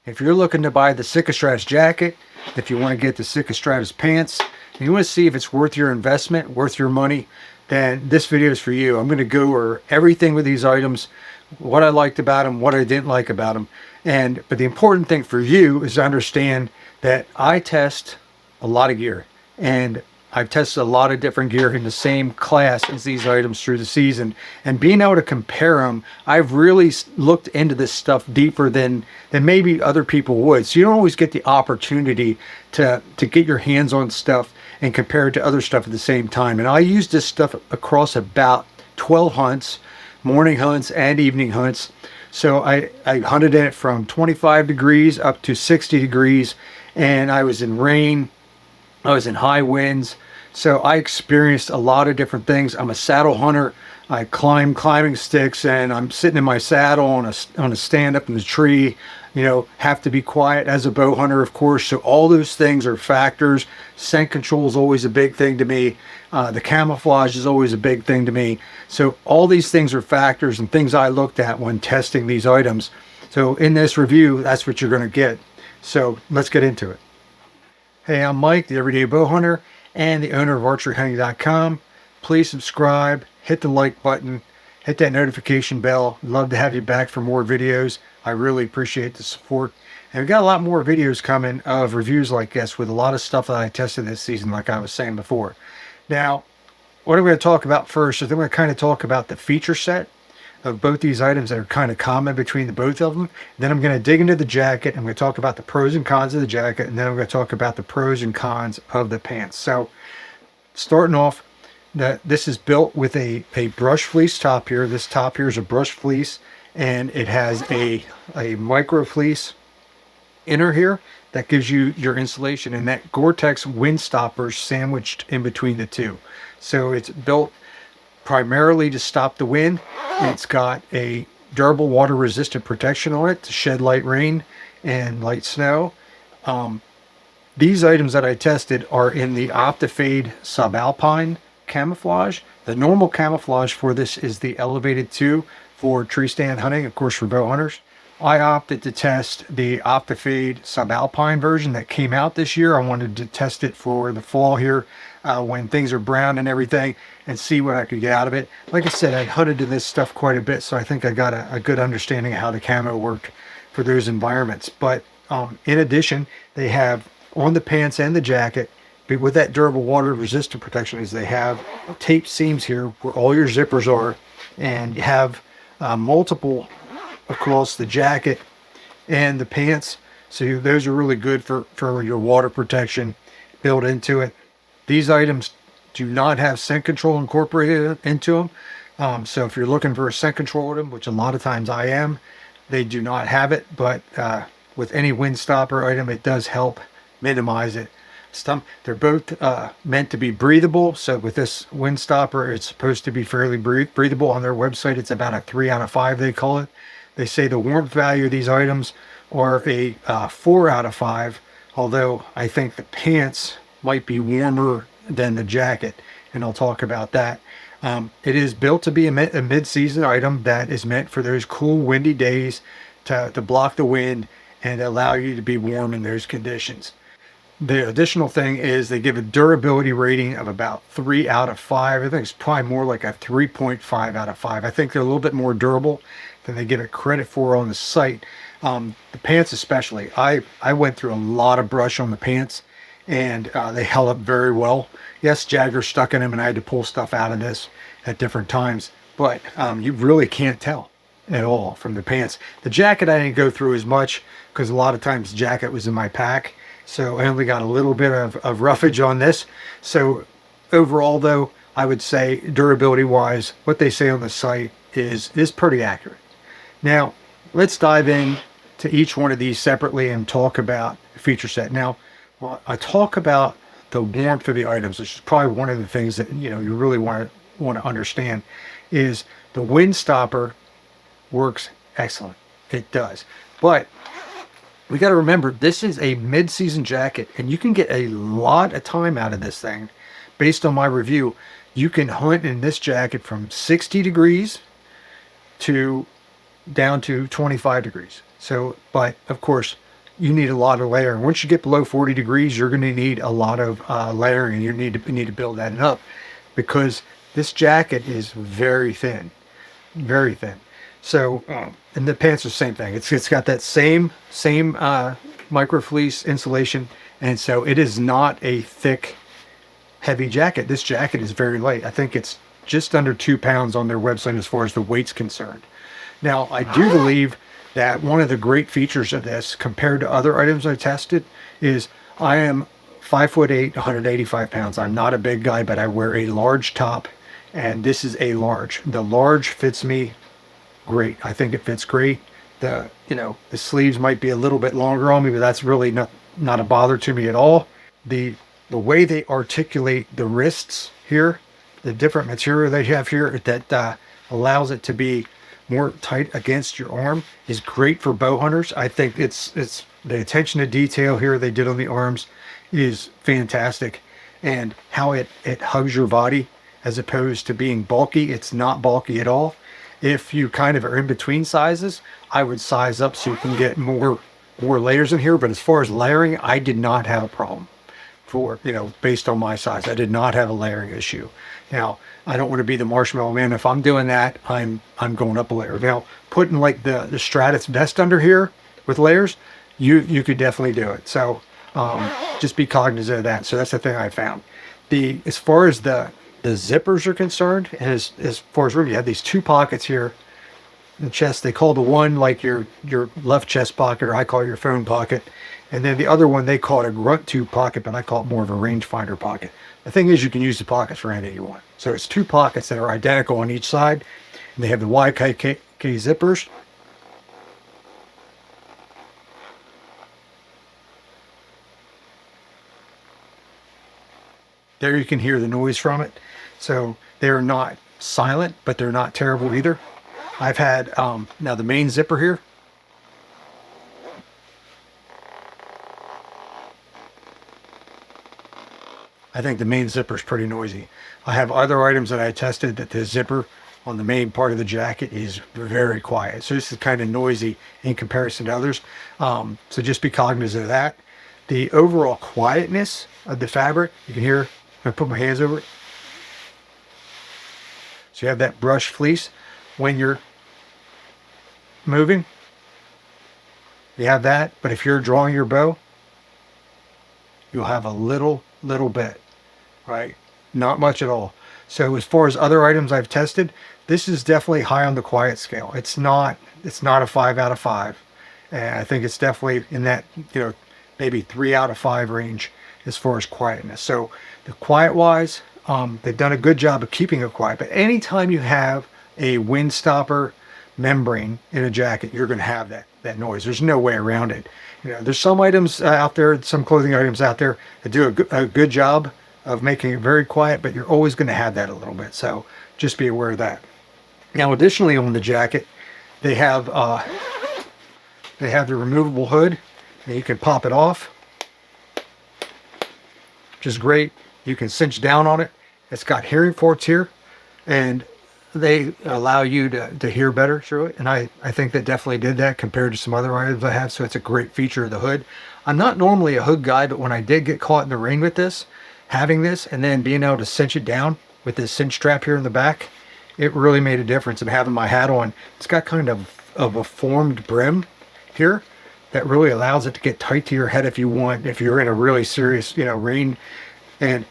If you're looking to buy the Sitka Stratus jacket, if you want to get the Sitka Stratus pants, and you want to see if it's worth your investment, worth your money, then this video is for you. I'm going to go over everything with these items, what I liked about them, what I didn't like about them. But the important thing for you is to understand that I test a lot of gear, and I've tested a lot of different gear in the same class as these items through the season, and being able to compare them, I've really looked into this stuff deeper than maybe other people would. So you don't always get the opportunity to get your hands on stuff and compare it to other stuff at the same time. And I use this stuff across about 12 hunts, morning hunts and evening hunts. So I hunted in it from 25 degrees up to 60 degrees, and I was in rain, I was in high winds. So I experienced a lot of different things. I'm a saddle hunter. I climb climbing sticks, and I'm sitting in my saddle on a stand up in the tree. You know, have to be quiet as a bow hunter, of course. So all those things are factors. Scent control is always a big thing to me. The camouflage is always a big thing to me. So all these things are factors and things I looked at when testing these items. So in this review, that's what you're going to get. So let's get into it. Hey, I'm Mike, the Everyday Bow Hunter and the owner of ArcheryHunting.com. Please subscribe, hit the like button, hit that notification bell. Love to have you back for more videos. I really appreciate the support. And we've got a lot more videos coming of reviews like this with a lot of stuff that I tested this season, like I was saying before. Now, what I'm going to talk about first is I'm going to kind of talk about the feature set of both these items that are kind of common between the both of them. Then I'm going to dig into the jacket. I'm going to talk about the pros and cons of the jacket, and then I'm going to talk about the pros and cons of the pants. So starting off, this is built with a brush fleece top here. This top here is a brush fleece, and it has a micro fleece inner here that gives you your insulation, and that Gore-Tex wind stopper sandwiched in between the two. So it's built primarily to stop the wind. It's got a durable water resistant protection on it to shed light rain and light snow. These items that I tested are in the Optifade Subalpine camouflage. The normal camouflage for this is the elevated 2 for tree stand hunting, of course, for bow hunters. I opted to test the Optifade Subalpine version that came out this year. I wanted to test it for the fall here when things are brown and everything, and see what I could get out of it. Like I said, I hunted in this stuff quite a bit, so I think I got a good understanding of how the camo worked for those environments. But in addition, they have on the pants and the jacket, but with that durable water resistant protection, is they have tape seams here where all your zippers are, and you have multiple across the jacket and the pants. So those are really good for your water protection built into it. These items do not have scent control incorporated into them. So if you're looking for a scent control item, which a lot of times I am, they do not have it. But with any wind stopper item, it does help minimize it. They're both meant to be breathable. So with this wind stopper, it's supposed to be fairly breathable. On their website, it's about a 3 out of 5, they call it. They say the warmth value of these items are a 4 out of 5, although I think the pants might be warmer than the jacket, and I'll talk about that. It is built to be a mid-season item that is meant for those cool, windy days to block the wind and allow you to be warm in those conditions. The additional thing is they give a durability rating of about 3 out of 5. I think it's probably more like a 3.5 out of 5. I think they're a little bit more durable than they give it credit for on the site. The pants especially. I went through a lot of brush on the pants, and they held up very well. Yes, Jagger stuck in them, and I had to pull stuff out of this at different times, but you really can't tell at all from the pants. The jacket I didn't go through as much because a lot of times the jacket was in my pack. So I only got a little bit of roughage on this. So overall, though, I would say durability-wise, what they say on the site is pretty accurate. Now, let's dive in to each one of these separately and talk about the feature set. Now, I talk about the warmth of the items, which is probably one of the things that you really want to understand, is the wind stopper works excellent. It does, but we got to remember, this is a mid-season jacket, and you can get a lot of time out of this thing. Based on my review, you can hunt in this jacket from 60 degrees to down to 25 degrees. So, but of course, you need a lot of layering. Once you get below 40 degrees, you're going to need a lot of layering, and you need to build that up, because this jacket is very thin, very thin. So, and the pants are the same thing. It's got that same micro fleece insulation, and so it is not a thick, heavy jacket. This jacket is very light. I think it's just under 2 pounds on their website as far as the weight's concerned. Now, I do believe that one of the great features of this, compared to other items I tested, is I am 5'8", 185 pounds. I'm not a big guy, but I wear a large top, and this is a large. The large fits me great. I think it fits great. The sleeves might be a little bit longer on me, but that's really not a bother to me at all. The way they articulate the wrists here, the different material they have here that allows it to be more tight against your arm, is great for bow hunters. I think it's the attention to detail here they did on the arms is fantastic, and how it hugs your body as opposed to being bulky. It's not bulky at all. If you kind of are in between sizes, I would size up so you can get more layers in here. But as far as layering, I did not have a problem for, based on my size. I did not have a layering issue. Now, I don't want to be the marshmallow man. If I'm doing that, I'm going up a layer. Now, putting like the Stratus vest under here with layers, you could definitely do it. So just be cognizant of that. So that's the thing I found. As far as the zippers are concerned, and as far as room, you have these 2 pockets here in the chest. They call the one like your left chest pocket, or I call it your phone pocket. And then the other one, they call it a grunt tube pocket, but I call it more of a rangefinder pocket. The thing is, you can use the pockets for anything you want. So it's 2 pockets that are identical on each side, and they have the YKK zippers. There you can hear the noise from it. So they're not silent, but they're not terrible either. I've had, now the main zipper here, I think the main zipper is pretty noisy. I have other items that I tested that the zipper on the main part of the jacket is very quiet. So this is kind of noisy in comparison to others. So just be cognizant of that. The overall quietness of the fabric, you can hear, I put my hands over it. So you have that brushed fleece when you're moving. You have that, but if you're drawing your bow, you'll have a little bit, right? Not much at all. So as far as other items I've tested, this is definitely high on the quiet scale. It's not a 5 out of 5. And I think it's definitely in that, maybe 3 out of 5 range as far as quietness. So the quiet wise, they've done a good job of keeping it quiet. But anytime you have a wind stopper membrane in a jacket, you're going to have that noise. There's no way around it. There's some items out there, some clothing items out there that do a good job of making it very quiet, but you're always going to have that a little bit. So just be aware of that. Now, additionally on the jacket, they have the removable hood, and you can pop it off, which is great. You can cinch down on it. It's got hearing ports here, and they allow you to hear better through it. And I think that definitely did that compared to some other items I have. So it's a great feature of the hood. I'm not normally a hood guy, but when I did get caught in the rain with this, having this and then being able to cinch it down with this cinch strap here in the back, it really made a difference. And having my hat on, it's got kind of a formed brim here that really allows it to get tight to your head if you want, if you're in a really serious, rain. And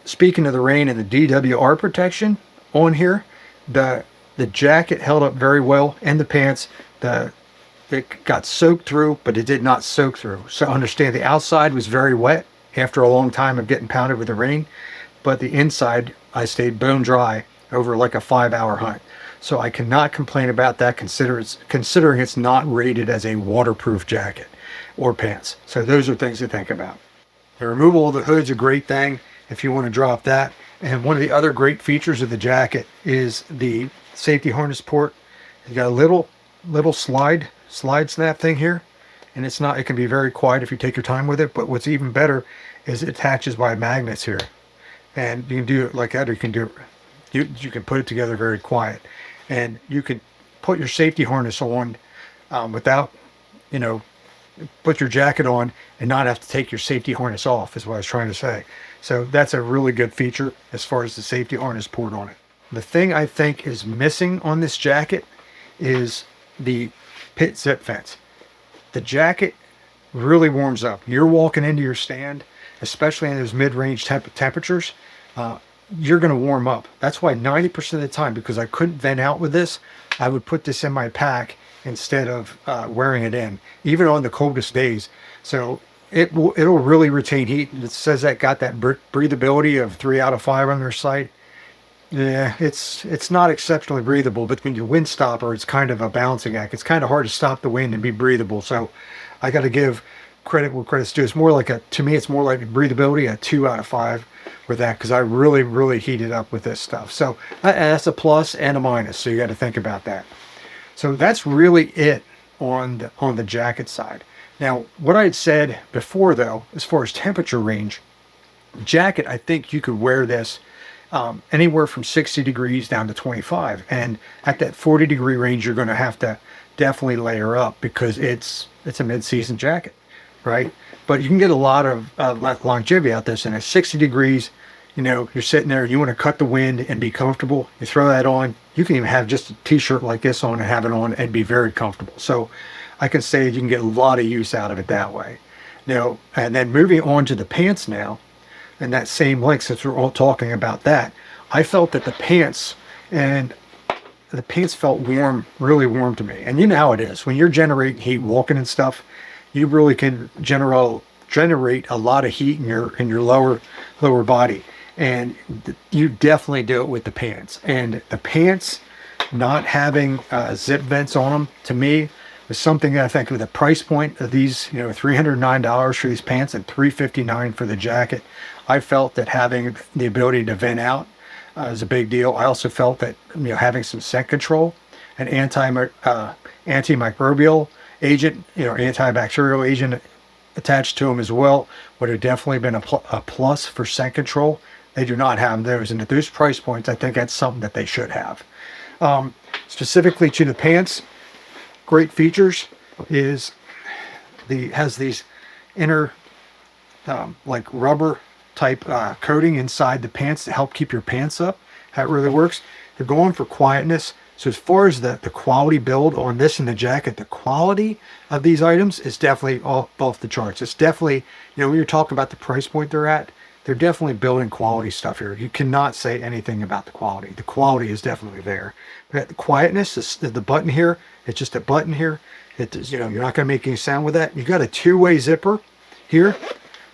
speaking of the rain and the DWR protection on here, the jacket held up very well, and the pants, it got soaked through, but it did not soak through. So understand the outside was very wet after a long time of getting pounded with the rain, but the inside I stayed bone dry over like a 5-hour hunt. So I cannot complain about that, considering it's not rated as a waterproof jacket or pants. So those are things to think about. The removal of the hood's a great thing if you want to drop that. And one of the other great features of the jacket is the safety harness port. You got a little slide snap thing here, and it can be very quiet if you take your time with it. But what's even better is it attaches by magnets here, and you can do it like that, or you can do it. You can put it together very quiet, and you can put your safety harness on without, put your jacket on and not have to take your safety harness off, is what I was trying to say. So that's a really good feature as far as the safety harness port on it. The thing I think is missing on this jacket is the pit zip fence. The jacket really warms up. You're walking into your stand, especially in those mid-range temperatures, you're going to warm up. That's why 90% of the time, because I couldn't vent out with this, I would put this in my pack instead of wearing it in, even on the coldest days. So it'll really retain heat. It says that got that breathability of 3 out of 5 on their site. Yeah, it's not exceptionally breathable, but when you wind stopper, it's kind of a balancing act. It's kind of hard to stop the wind and be breathable. So I got to give credit where credit's due. It's more like to me, it's more like breathability, a 2 out of 5 with that, because I really heated up with this stuff. So that's a plus and a minus. So you got to think about that. So that's really it on the jacket side. Now, what I had said before, though, as far as temperature range, jacket, I think you could wear this anywhere from 60 degrees down to 25. And at that 40-degree range, you're going to have to definitely layer up, because it's a mid-season jacket, right? But you can get a lot of longevity out this. And at 60 degrees, you know, you're sitting there, you want to cut the wind and be comfortable. You throw that on. You can even have just a t-shirt like this on and have it on and be very comfortable. So I can say you can get a lot of use out of it that way. Now, and then moving on to the pants now, and that same length, since we're all talking about that, I felt that the pants felt warm, really warm to me. And you know how it is. When you're generating heat walking and stuff, you really can generate a lot of heat in your lower body. And you definitely do it with the pants. And the pants not having zip vents on them, to me, was something that I think with the price point of these, you know, $309 for these pants and $359 for the jacket, I felt that having the ability to vent out is a big deal. I also felt that, you know, having some scent control, an antimicrobial agent, you know, antibacterial agent attached to them as well, would have definitely been a plus for scent control. They do not have those, and at those price points, I think that's something that they should have. Specifically to the pants, great features is has these inner like rubber type coating inside the pants to help keep your pants up. That really works. They're going for quietness. So as far as the quality build on this and the jacket, the quality of these items is definitely off the charts. It's definitely, you know, when you're talking about the price point they're definitely building quality stuff here. You cannot say anything about the quality. The quality is definitely there. But the quietness is the button here. It's just a button here. You know, you're not going to make any sound with that. You got a two-way zipper here.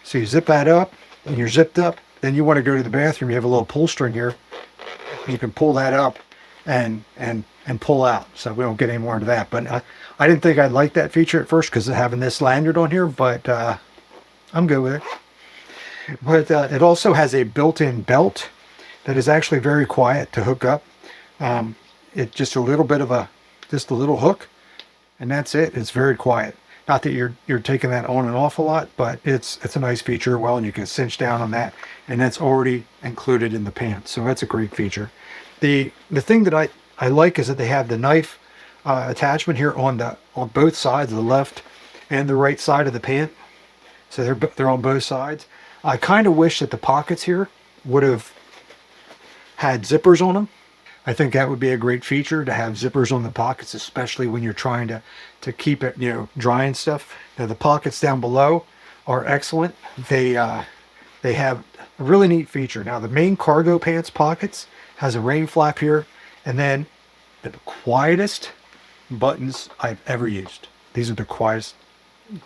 So you zip that up and you're zipped up. Then you want to go to the bathroom. You have a little pull string here. You can pull that up and pull out. So we won't get any more into that. But I didn't think I'd like that feature at first because of having this lanyard on here, but I'm good with it. But it also has a built-in belt that is actually very quiet to hook up. It's just a little bit of just a little hook, and that's it. It's very quiet. Not that you're taking that on and off a lot, but it's a nice feature. Well, and you can cinch down on that, and that's already included in the pants. So that's a great feature. The thing that I like is that they have the knife attachment here on both sides, the left and the right side of the pant. So they're on both sides. I kind of wish that the pockets here would have had zippers on them. I think that would be a great feature to have zippers on the pockets, especially when you're trying to keep it, you know, dry and stuff. Now the pockets down below are excellent. They have a really neat feature. Now the main cargo pants pockets has a rain flap here, and then the quietest buttons I've ever used. These are the quietest.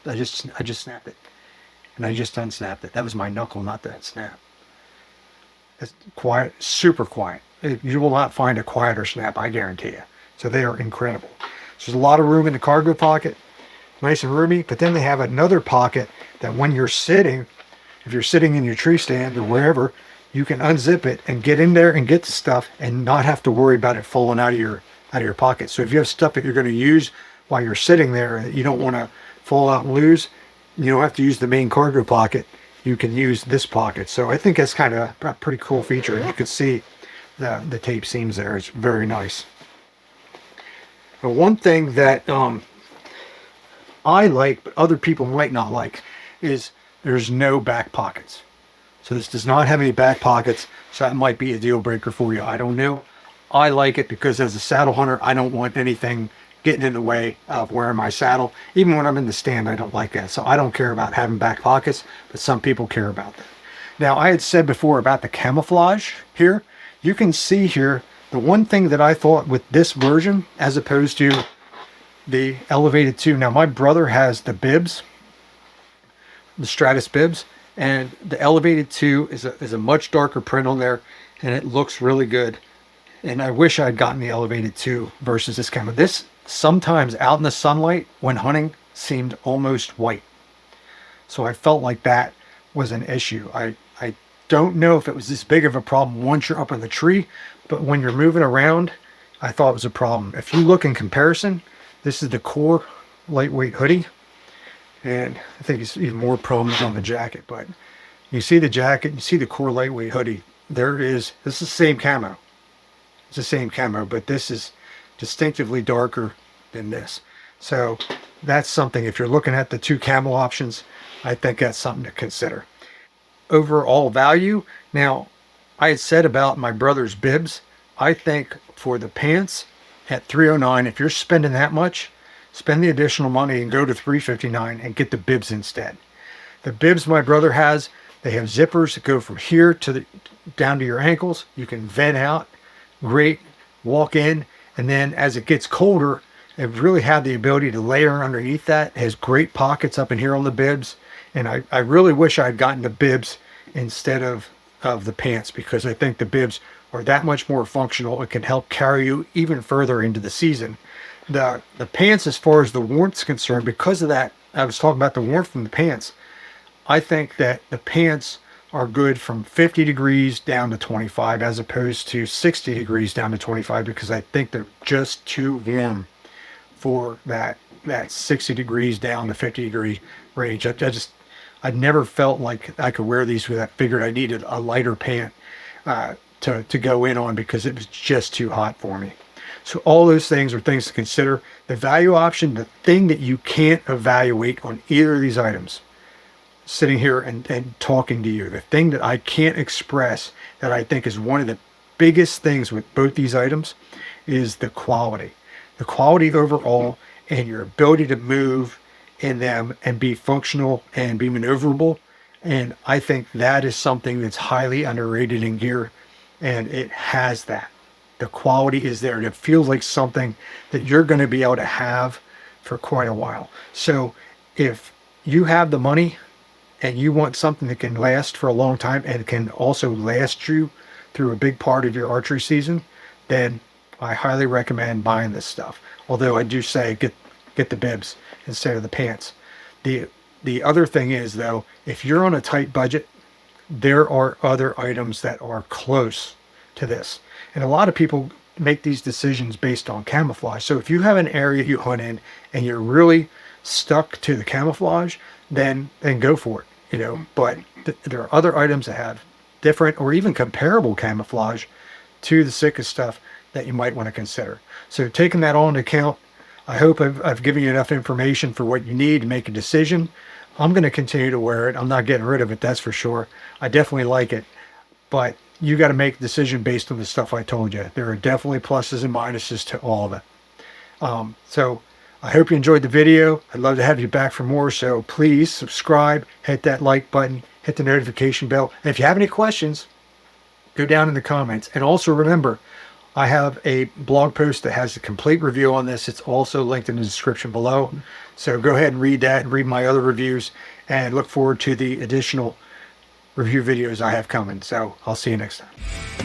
I just snapped it. And I just unsnapped it. That was my knuckle, not that snap. It's quiet, super quiet. You will not find a quieter snap, I guarantee you. So they are incredible. So there's a lot of room in the cargo pocket, nice and roomy. But then they have another pocket that when you're sitting, if you're sitting in your tree stand or wherever, you can unzip it and get in there and get the stuff and not have to worry about it falling out of your pocket. So if you have stuff that you're going to use while you're sitting there that you don't want to fall out and lose, you don't have to use the main cargo pocket. You can use this pocket. So I think that's kind of a pretty cool feature. You can see the tape seams there. It's very nice. But one thing that I like, but other people might not like, is there's no back pockets. So this does not have any back pockets, so that might be a deal breaker for you. I don't know. I like it because as a saddle hunter, I don't want anything getting in the way of wearing my saddle. Even when I'm in the stand, I don't like that. So I don't care about having back pockets, but some people care about that. Now, I had said before about the camouflage here. You can see here, the one thing that I thought with this version, as opposed to the Elevated 2. Now, my brother has the bibs, the Stratus bibs, and the Elevated 2 is a much darker print on there, and it looks really good. And I wish I'd gotten the Elevated 2 versus this camo. This, sometimes out in the sunlight when hunting, seemed almost white. So I felt like that was an issue. I don't know if it was this big of a problem once you're up in the tree, but when you're moving around, I thought it was a problem. If you look in comparison, this is the core lightweight hoodie, and I think it's even more prominent on the jacket, but you see the jacket, you see the core lightweight hoodie. There it is. This is the same camo. It's the same camo, but this is distinctively darker than this. So that's something, if you're looking at the two camo options, I think that's something to consider. Overall value, now I had said about my brother's bibs, I think for the pants at $309, if you're spending that much, spend the additional money and go to $359 and get the bibs instead. The bibs my brother has, they have zippers that go from here to the down to your ankles. You can vent out, great, walk in, and then as it gets colder, it really have the ability to layer underneath that. It has great pockets up in here on the bibs, and I really wish I had gotten the bibs instead of the pants, because I think the bibs are that much more functional. It can help carry you even further into the season. The pants, as far as the warmth's concerned, because of that, I was talking about the warmth from the pants. I think that the pants are good from 50 degrees down to 25 as opposed to 60 degrees down to 25, because I think they're just too warm for that 60 degrees down to 50 degree range. I never felt like I could wear these without. I figured I needed a lighter pant to go in on, because it was just too hot for me. So all those things are things to consider. The value option, the thing that you can't evaluate on either of these items, sitting here and talking to you, the thing that I can't express that I think is one of the biggest things with both these items is the quality. The quality overall, and your ability to move in them and be functional and be maneuverable. And I think that is something that's highly underrated in gear, and it has that. The quality is there, and it feels like something that you're going to be able to have for quite a while. So if you have the money and you want something that can last for a long time and can also last you through a big part of your archery season, then I highly recommend buying this stuff. Although I do say get the bibs instead of the pants. The other thing is, though, if you're on a tight budget, there are other items that are close to this. And a lot of people make these decisions based on camouflage. So if you have an area you hunt in and you're really stuck to the camouflage, then go for it, you know. But there are other items that have different or even comparable camouflage to the Sitka stuff that you might want to consider. So taking that all into account, I hope I've given you enough information for what you need to make a decision. I'm going to continue to wear it. I'm not getting rid of it, that's for sure. I definitely like it, but you got to make a decision based on the stuff I told you. There are definitely pluses and minuses to all of it. So I hope you enjoyed the video. I'd love to have you back for more, so please subscribe, hit that like button, hit the notification bell. And if you have any questions, go down in the comments. And also remember, I have a blog post that has a complete review on this. It's also linked in the description below. So go ahead and read that and read my other reviews, and look forward to the additional review videos I have coming. So I'll see you next time.